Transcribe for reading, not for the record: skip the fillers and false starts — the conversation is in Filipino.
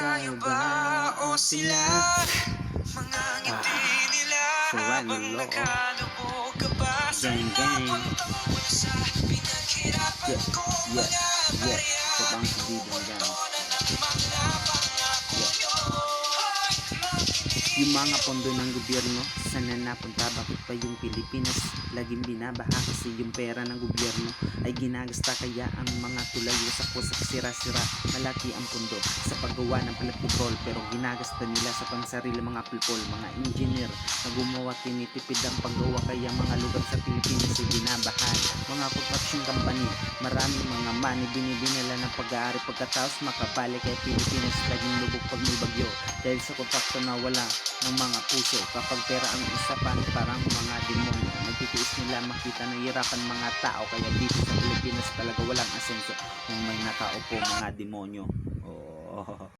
tayo ba o sila? Mga ngiti nila habang nakalubog ka pa sa napuntang bulsa. Pinaghirapan ko mga barya, pinagtutunan ang mga pangako nyo. Hoy, makinig. Yung mga pondo ng gobyerno, saan na napunta? Bakit pa yung Pilipinas laging binabaha? Kasi yung pera ng gobyerno ay ginagasta, kaya ang mga tulay wasak-wasak, sira-sira. Malaki ang pondo sa paggawa ng petrol, pero ginagasta nila sa pansarili mga people, mga engineer na gumawa, tinitipid ang paggawa, kaya mga lugar sa Pilipinas ay binabahan. Mga construction company, maraming mga money binibinila ng pag-aari, pagkatapos makabalik kay Pilipinas laging lubog pag may bagyo dahil sa kontrakto na wala ng mga puso. Kapag pera ang usapan, parang mga demonyo, nagtitiis nila makita na hirapan mga tao, kaya dito sa Pilipinas talaga walang asenso kung may nakaupo mga demonyo. Oh.